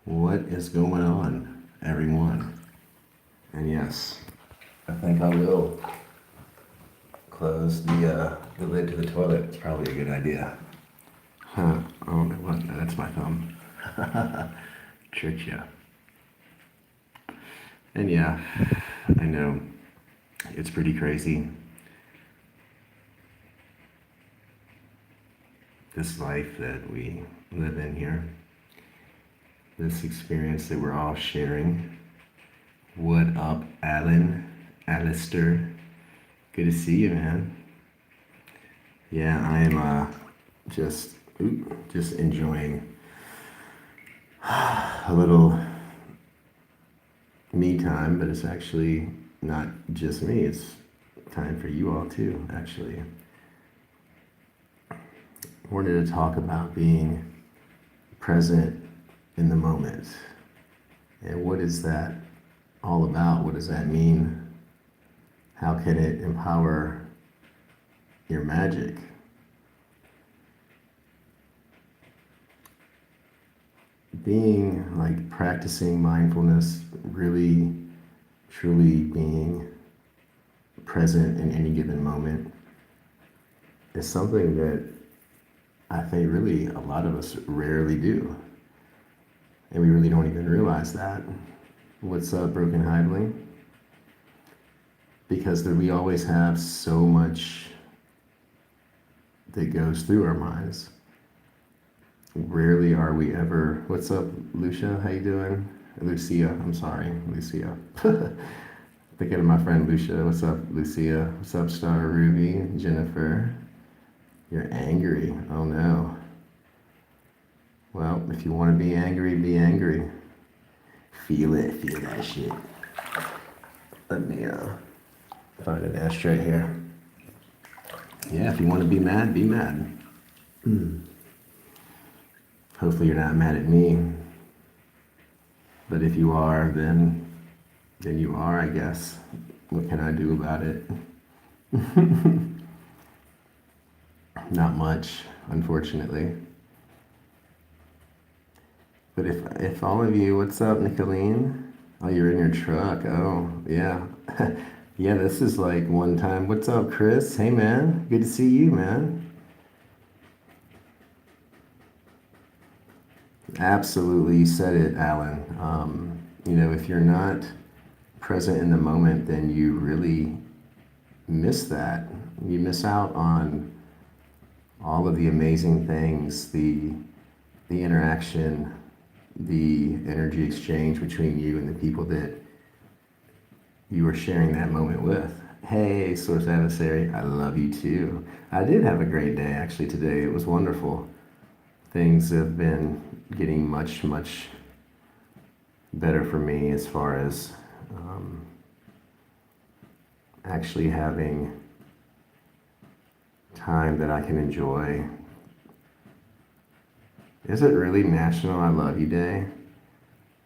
What is going on, everyone? And yes, I think I will close the lid to the toilet. It's probably a good idea. Huh? Oh, what? That's my thumb. Tricked ya. And yeah, I know it's pretty crazy. This life that we live in here, this experience that we're all sharing. What up, Alan? Alistair? Good to see you, man. Yeah, I am just enjoying a little me time, but it's actually not just me. It's time for you all too, actually. Wanted to talk about being present in the moment. And what is that all about? What does that mean? How can it empower your magic? Being like practicing mindfulness, really, truly being present in any given moment is something that I think really a lot of us rarely do. And we really don't even realize that. What's up, Broken Hiveling? Because we always have so much that goes through our minds. Rarely are we ever. What's up, Lucia? How you doing? Lucia. I'm sorry, Lucia. Thinking of my friend Lucia. What's up, Lucia? What's up, Star Ruby? Jennifer. You're angry. Oh no. Well, if you want to be angry, be angry. Feel it. Feel that shit. Let me find an ashtray here. Yeah, if you want to be mad, be mad. Hopefully you're not mad at me. But if you are, then you are, I guess. What can I do about it? Not much, unfortunately. But if all of you, what's up, Nicolene? Oh, you're in your truck. Oh, yeah. Yeah, this is like one time. What's up, Chris? Hey, man. Good to see you, man. Absolutely, you said it, Alan. If you're not present in the moment, then you really miss that. You miss out on all of the amazing things, the interaction, the energy exchange between you and the people that you were sharing that moment with. Hey, Source Adversary, I love you too. I did have a great day actually today. It was wonderful. Things have been getting much, much better for me as far as actually having time that I can enjoy. Is it really National I Love You Day?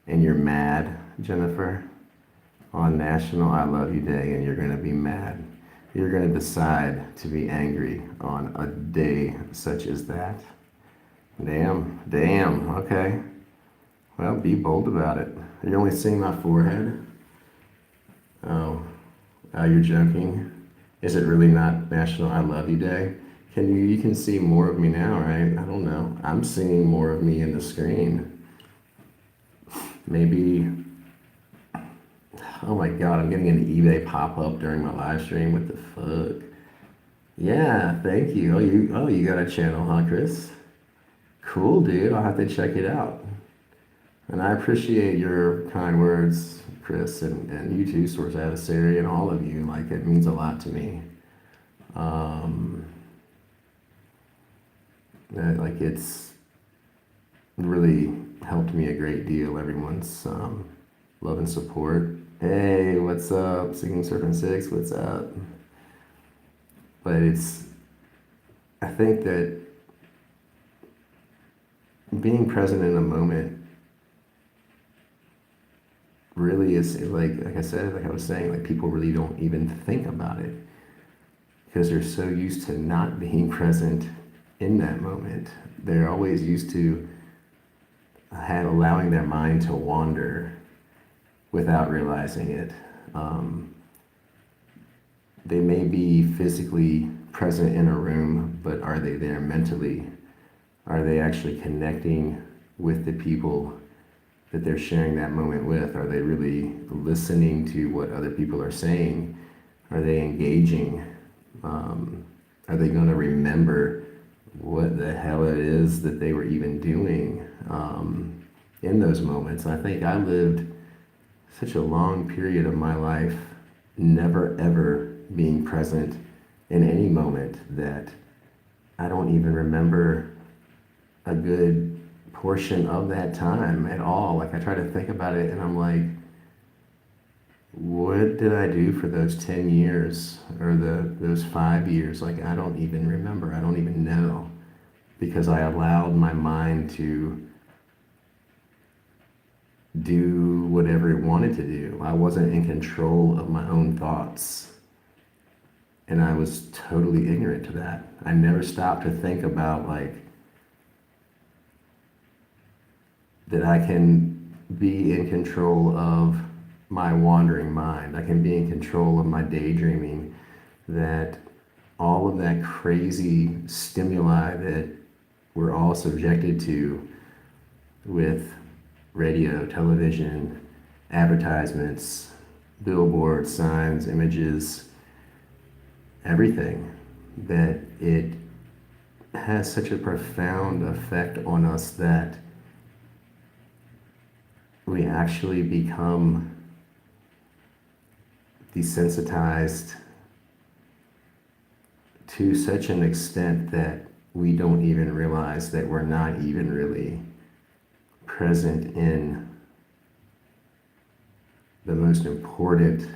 And you're mad, Jennifer? On National I Love You Day, and you're going to be mad. You're going to decide to be angry on a day such as that. Damn, okay. Well, be bold about it. Are you only seeing my forehead? Oh, you're joking? Is it really not National I Love You Day? You can see more of me now, right? I don't know. I'm seeing more of me in the screen. Maybe, oh my God, I'm getting an eBay pop-up during my live stream. What the fuck? Yeah, thank you. You got a channel, huh, Chris? Cool, dude. I'll have to check it out. And I appreciate your kind words, Chris, and you too, Source Adversary, and all of you. Like, it means a lot to me. Like, it's really helped me a great deal. Everyone's love and support. Hey, what's up? Singing Serpent 6, what's up? But I think that being present in the moment really is like I said, like I was saying, like people really don't even think about it because they're so used to not being present in that moment. They're always used to allowing their mind to wander without realizing it. Um, they may be physically present in a room, but are they there mentally? Are they actually connecting with the people that they're sharing that moment with? Are they really listening to what other people are saying? Are they engaging? Are they going to remember what the hell it is that they were even doing in those moments? I think I lived such a long period of my life never ever being present in any moment that I don't even remember a good portion of that time at all. Like I try to think about it and I'm like, what did I do for those 10 years or those 5 years? Like I don't even remember. I don't even know because I allowed my mind to do whatever it wanted to do. I wasn't in control of my own thoughts. And I was totally ignorant to that. I never stopped to think about like that I can be in control of my wandering mind. I can be in control of my daydreaming. That all of that crazy stimuli that we're all subjected to with radio, television, advertisements, billboards, signs, images, everything, that it has such a profound effect on us that we actually become desensitized to such an extent that we don't even realize that we're not even really present in the most important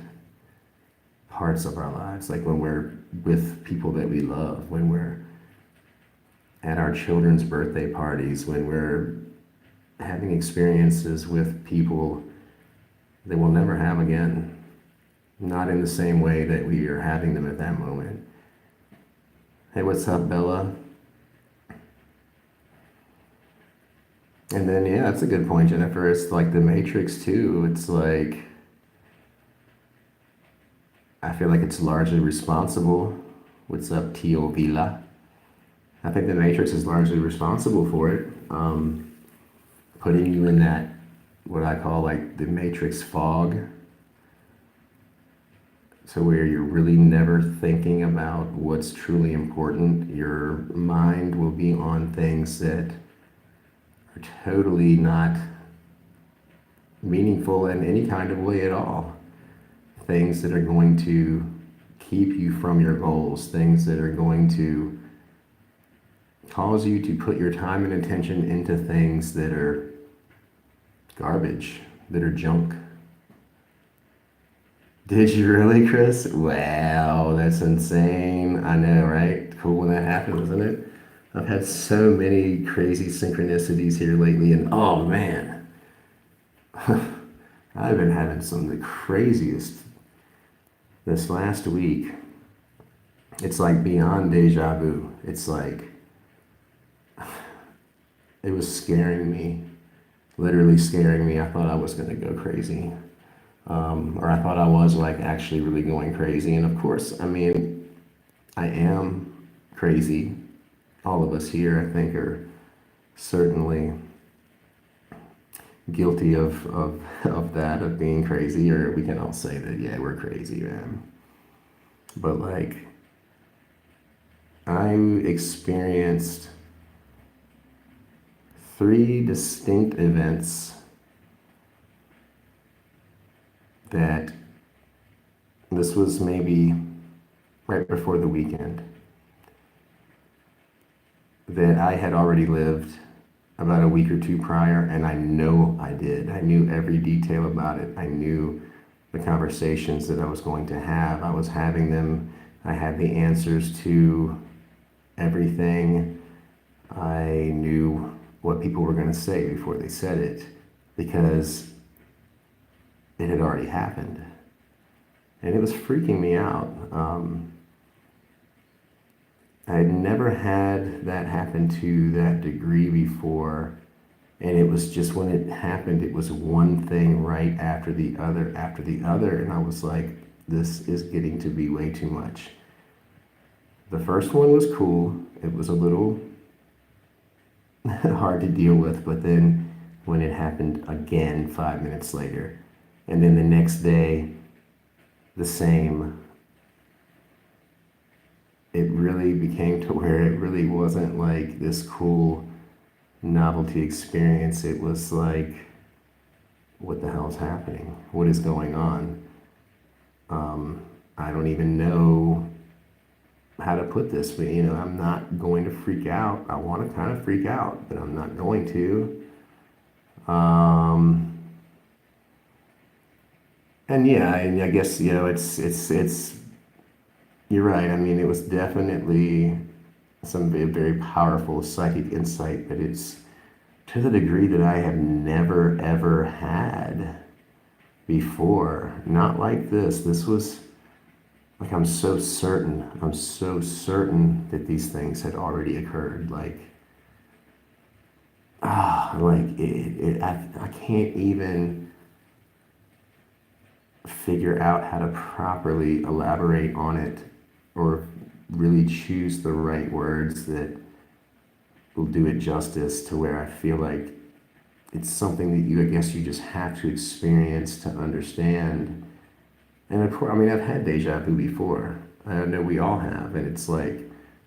parts of our lives, like when we're with people that we love, when we're at our children's birthday parties, when we're having experiences with people that we'll never have again, not in the same way that we are having them at that moment. Hey, what's up, Bella? And then, yeah, that's a good point, Jennifer. It's like the Matrix too. It's like, I feel like it's largely responsible. What's up, Tio Vila? I think the Matrix is largely responsible for it. Putting you in that, what I call like the Matrix fog. So where you're really never thinking about what's truly important. Your mind will be on things that are totally not meaningful in any kind of way at all. Things that are going to keep you from your goals, things that are going to cause you to put your time and attention into things that are garbage, that are junk. Did you really, Chris? Wow, that's insane. I know, right? Cool when that happens, isn't it? I've had so many crazy synchronicities here lately, and oh man, I've been having some of the craziest this last week. It's like beyond deja vu. It's like, it was scaring me, literally scaring me. I thought I was going to go crazy. Or I thought I was like actually really going crazy. And of course, I mean, I am crazy. All of us here, I think, are certainly guilty of that, of being crazy, or we can all say that, yeah, we're crazy, man. But like, I experienced 3 distinct events that this was maybe right before the weekend that I had already lived about a week or 2 prior, and I know I did. I knew every detail about it. I knew the conversations that I was going to have. I was having them. I had the answers to everything. I knew what people were going to say before they said it because it had already happened. And it was freaking me out. I had never had that happen to that degree before And it was just when it happened, it was one thing right after the other. And I was like, this is getting to be way too much. The first one was cool. It was a little hard to deal with, but then when it happened again 5 minutes later, and then the next day, the same, it really became to where it really wasn't like this cool novelty experience. It was like, what the hell is happening? What is going on? I don't even know how to put this, but I'm not going to freak out. I want to kind of freak out, but I'm not going to. And yeah, I guess it's you're right. I mean, it was definitely some very powerful psychic insight, but it's to the degree that I have never ever had before. Not like this. This was like I'm so certain that these things had already occurred. I can't even figure out how to properly elaborate on it or really choose the right words that will do it justice to where I feel like it's something that I guess you just have to experience to understand. And of course, I mean, I've had deja vu before. I know we all have, and it's like,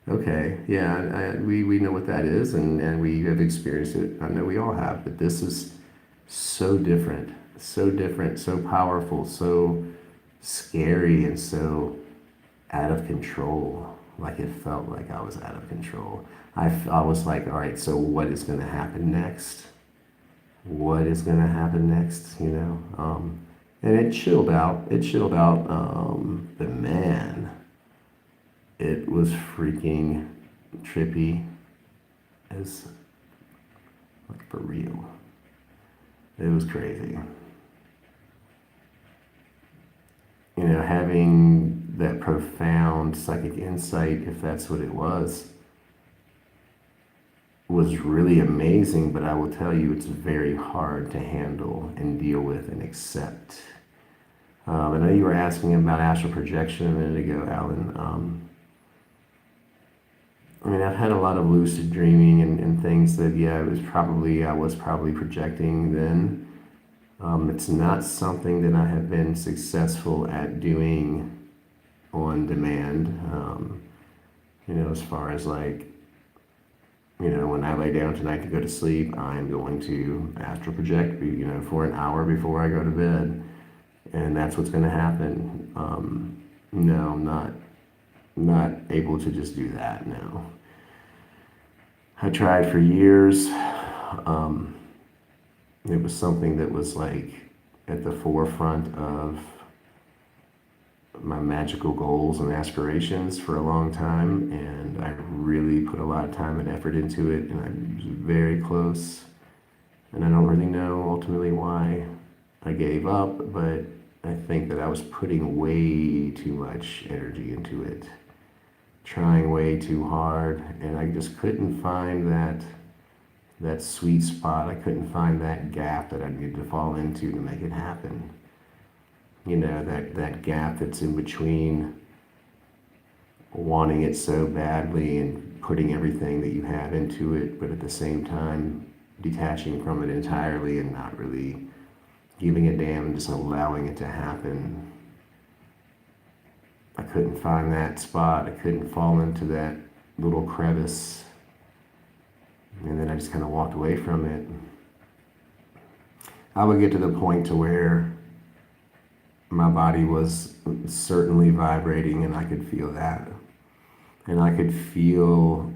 okay, yeah, we know what that is, and we have experienced it. I know we all have, but this is so different, so powerful, so scary, and so out of control. Like it felt like I was out of control. I was like, all right, so what is going to happen next? What is going to happen next? And it chilled out. It chilled out. But man, it was freaking trippy as like for real. It was crazy. Having that profound psychic insight, if that's what it was really amazing, but I will tell you it's very hard to handle and deal with and accept. I know you were asking about astral projection a minute ago, Alan. I mean, I've had a lot of lucid dreaming and things that, yeah, I was probably projecting then. It's not something that I have been successful at doing on demand. As far as like, when I lay down tonight to go to sleep, I'm going to astral project, for an hour before I go to bed. And that's what's going to happen. No, I'm not able to just do that, no. I tried for years. It was something that was like at the forefront of my magical goals and aspirations for a long time, and I really put a lot of time and effort into it, and I was very close, and I don't really know ultimately why I gave up, but I think that I was putting way too much energy into it, trying way too hard, and I just couldn't find that sweet spot. I couldn't find that gap that I needed to fall into to make it happen. That gap that's in between wanting it so badly and putting everything that you have into it, but at the same time detaching from it entirely and not really giving a damn and just allowing it to happen. I couldn't find that spot. I couldn't fall into that little crevice. And then I just kind of walked away from it. I would get to the point to where my body was certainly vibrating, and I could feel that. And I could feel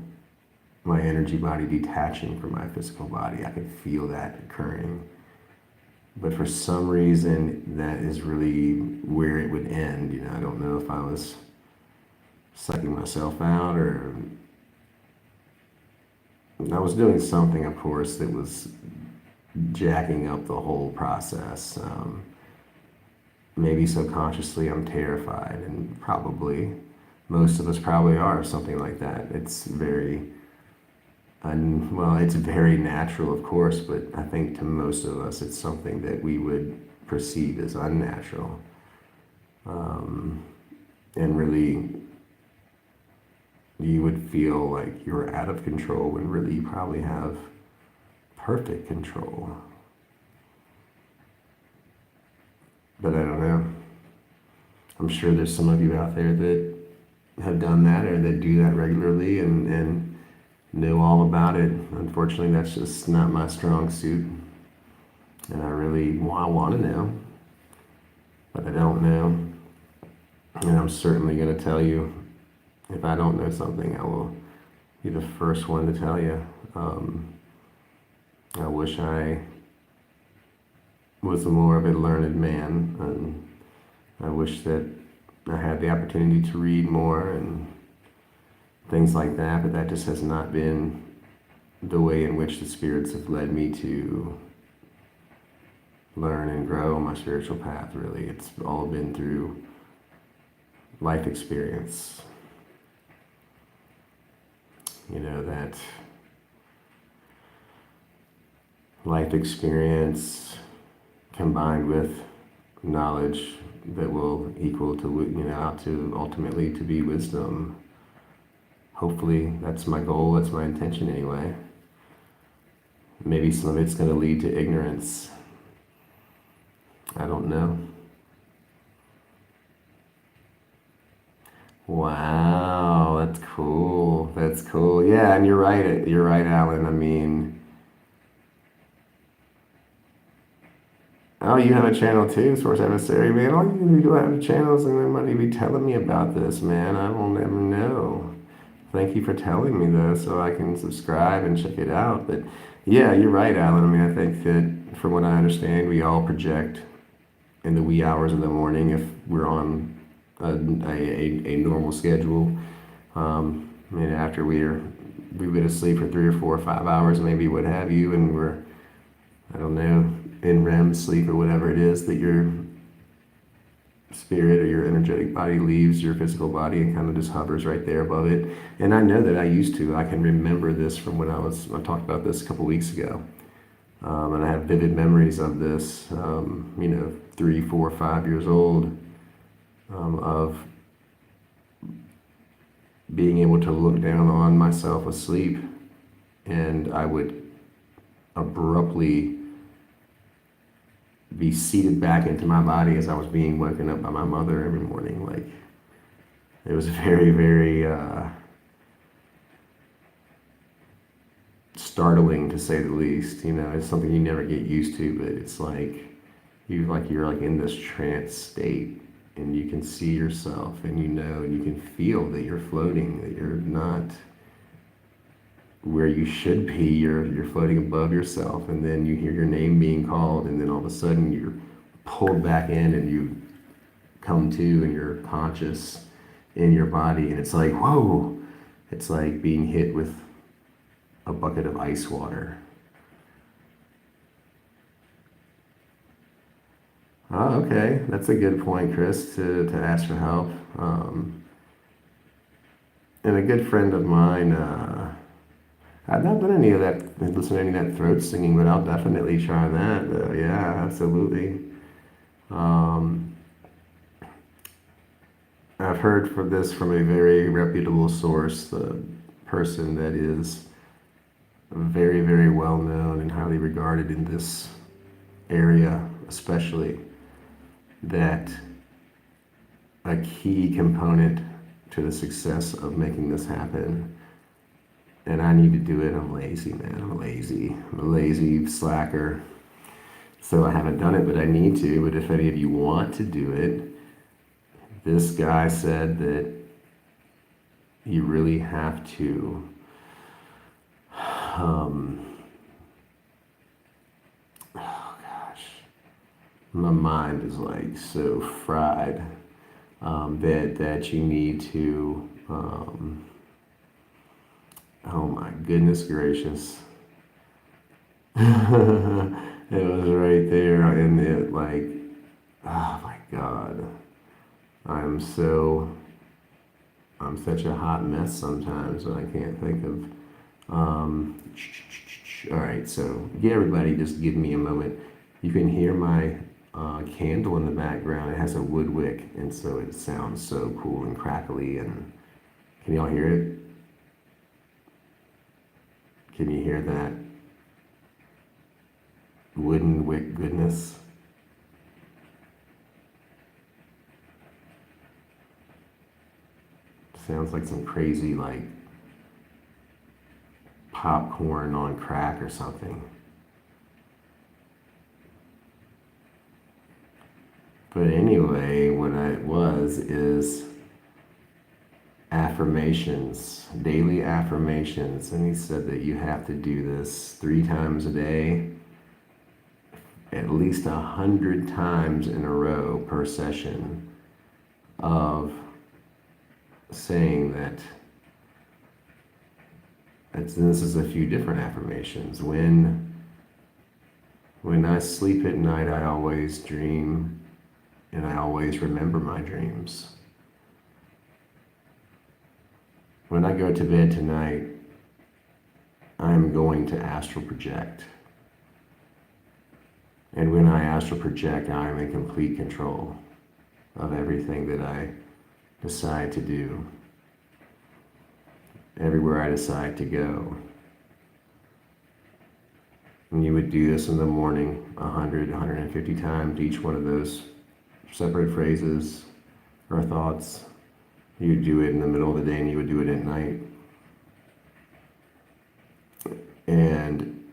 my energy body detaching from my physical body. I could feel that occurring. But for some reason, that is really where it would end. I don't know if I was sucking myself out or I was doing something, of course, that was jacking up the whole process. Maybe subconsciously I'm terrified, and probably most of us probably are something like that. It's very well, it's very natural, of course, but I think to most of us, it's something that we would perceive as unnatural. And really, you would feel like you're out of control when really you probably have perfect control. But I don't know. I'm sure there's some of you out there that have done that or that do that regularly and know all about it. Unfortunately, that's just not my strong suit. And I really want to know, but I don't know. And I'm certainly going to tell you if I don't know something, I will be the first one to tell you. I wish I was more of a learned man, and I wish that I had the opportunity to read more and things like that, but that just has not been the way in which the spirits have led me to learn and grow on my spiritual path, really. It's all been through life experience. You know, that life experience combined with knowledge that will equal to, out to ultimately to be wisdom. Hopefully, that's my goal, that's my intention anyway. Maybe some of it's going to lead to ignorance. I don't know. Wow, that's cool. That's cool. Yeah, and you're right. You're right, Alan. I mean, oh, you have a channel too, Source Emissary, man. All you need to have channels and nobody be telling me about this, man. I will never know. Thank you for telling me though, so I can subscribe and check it out. But yeah, you're right, Alan. I mean, I think that from what I understand, we all project in the wee hours of the morning if we're on a normal schedule. I mean, after we've been asleep for 3 or 4 or 5 hours, maybe what have you, and we're, I don't know, in REM sleep or whatever it is that your spirit or your energetic body leaves your physical body and kind of just hovers right there above it. And I know that I can remember this from when I talked about this a couple weeks ago. And I have vivid memories of this, 3, 4, 5 years old, of being able to look down on myself asleep, and I would abruptly be seated back into my body as I was being woken up by my mother every morning. Like, it was very, very startling, to say the least. It's something you never get used to, but it's like you're in this trance state, and you can see yourself, and and you can feel that you're floating, that you're not where you should be. You're floating above yourself, and then you hear your name being called, and then all of a sudden you're pulled back in, and you come to, and you're conscious in your body, and it's like, whoa! It's like being hit with a bucket of ice water. Oh, okay. That's a good point, Chris, to ask for help. And a good friend of mine, I've not done any of that, listen to any of that throat singing, but I'll definitely try that. Yeah, absolutely. Um, I've heard from a very reputable source, the person that is very, very well known and highly regarded in this area, especially, that a key component to the success of making this happen, and I need to do it. I'm lazy, man. I'm a lazy slacker. So I haven't done it, but I need to. But if any of you want to do it, this guy said that you really have to oh gosh, my mind is like so fried, that you need to oh my goodness gracious. It was right there, and it like, oh my God. I'm such a hot mess sometimes, and I can't think of All right, so yeah, everybody, just give me a moment. You can hear my candle in the background. It has a wood wick, and so it sounds so cool and crackly. And can y'all hear it? Can you hear that wooden wick goodness? Sounds like some crazy, like, popcorn on crack or something. But anyway, what it was is affirmations, daily affirmations. And he said that you have to do this 3 times a day, at least 100 times in a row per session of saying that. This is a few different affirmations. When I sleep at night, I always dream, and I always remember my dreams. When I go to bed tonight, I'm going to astral project. And when I astral project, I am in complete control of everything that I decide to do, everywhere I decide to go. And you would do this in the morning 100, 150 times, each one of those separate phrases or thoughts. You would do it in the middle of the day, and you would do it at night. And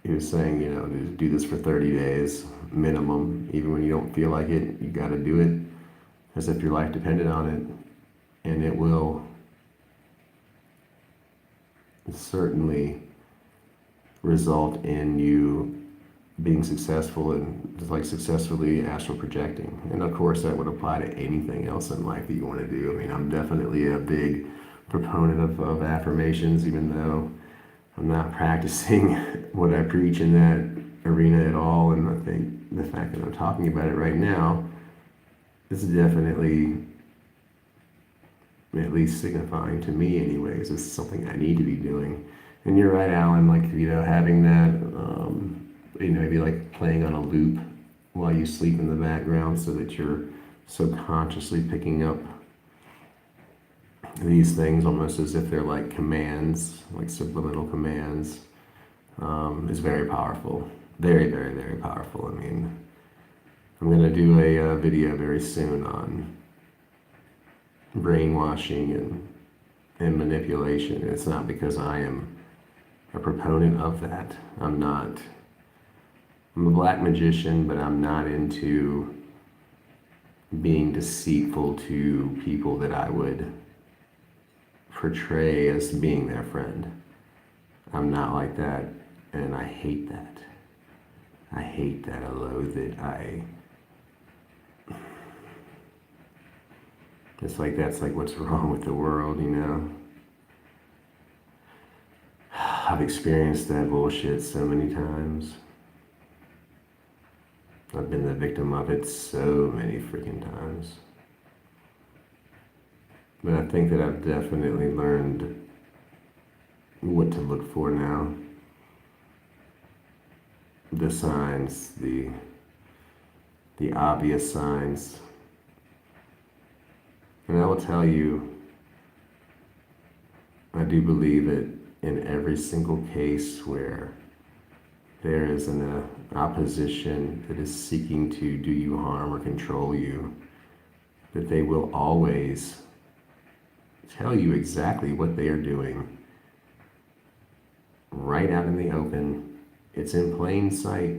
he was saying, do this for 30 days minimum. Even when you don't feel like it, you got to do it as if your life depended on it. And it will certainly result in you being successful and just like successfully astral projecting. And of course that would apply to anything else in life that you want to do. I mean, I'm definitely a big proponent of affirmations, even though I'm not practicing what I preach in that arena at all. And I think the fact that I'm talking about it right now is definitely at least signifying to me anyways, it's something I need to be doing. And you're right, Alan, like, having that, maybe like playing on a loop while you sleep in the background so that you're subconsciously picking up these things almost as if they're like commands, like subliminal commands, is very powerful. Very, very, very powerful. I mean, I'm going to do a video very soon on brainwashing and manipulation. It's not because I am a proponent of that. I'm a black magician, but I'm not into being deceitful to people that I would portray as being their friend. I'm not like that, and I hate that. I hate that. I loathe it. It's like that's like what's wrong with the world, I've experienced that bullshit so many times. I've been the victim of it so many freaking times. But I think that I've definitely learned what to look for now. The signs, the obvious signs. And I will tell you, I do believe that in every single case where there is an opposition that is seeking to do you harm or control you, that they will always tell you exactly what they are doing right out in the open. It's in plain sight.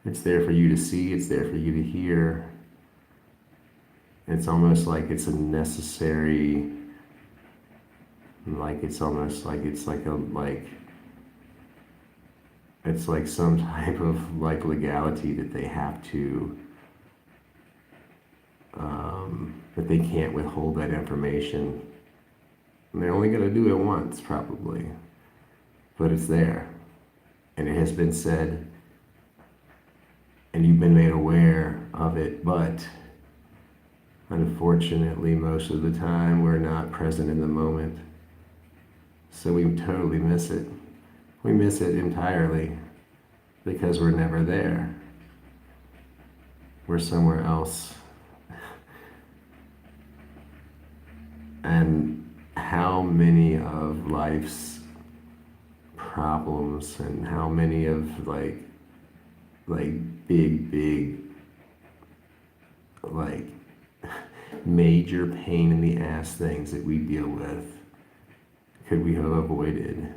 It's there for you to see. It's there for you to hear. It's almost like it's a necessary, like it's almost like it's like it's like some type of like legality that they have to, that they can't withhold that information. And they're only going to do it once, probably. But it's there. And it has been said, and you've been made aware of it, but unfortunately, most of the time, we're not present in the moment. So we totally miss it. We miss it entirely because we're never there. We're somewhere else. And how many of life's problems and how many of big like major pain in the ass things that we deal with could we have avoided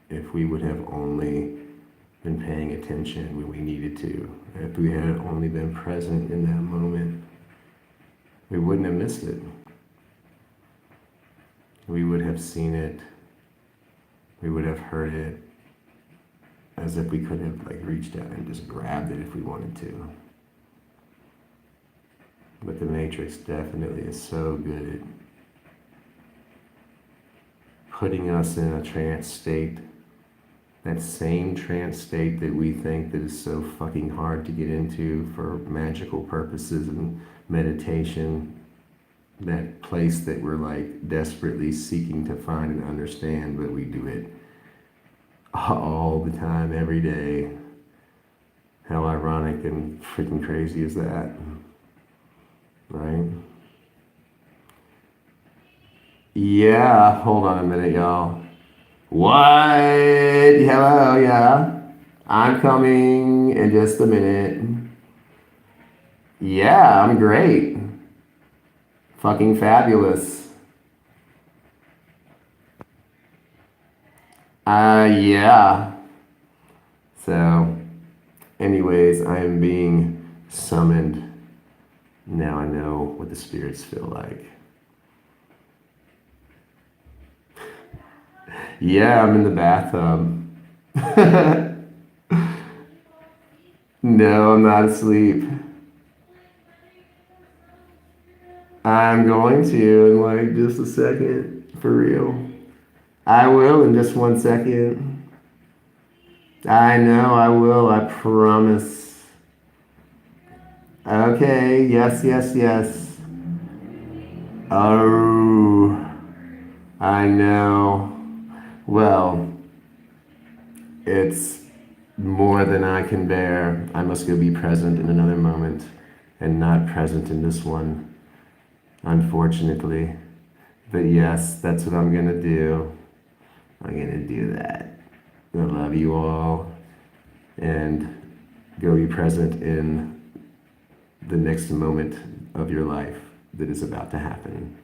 if we would have only been paying attention when we needed to, if we had only been present in that moment. We wouldn't have missed it. We would have seen it. We would have heard it as if we could have reached out and just grabbed it if we wanted to. But the Matrix definitely is so good at putting us in a trance state, that same trance state that we think that is so fucking hard to get into for magical purposes and meditation, that place that we're desperately seeking to find and understand, but we do it all the time, every day. How ironic and freaking crazy is that, right? Yeah, hold on a minute, y'all. What? Hello, yeah. I'm coming in just a minute. Yeah, I'm great. Fucking fabulous. Yeah. So, anyways, I am being summoned. Now I know what the spirits feel like. Yeah, I'm in the bathtub. No, I'm not asleep. I'm going to in just a second, for real. I will in just 1 second. I know I will, I promise. Okay, yes, yes, yes. Oh, I know. Well, it's more than I can bear. I must go be present in another moment and not present in this one, unfortunately. But yes, that's what I'm gonna do. I'm gonna do that. I love you all, and go be present in the next moment of your life that is about to happen.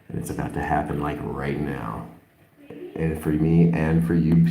And it's about to happen right now. And for me and for you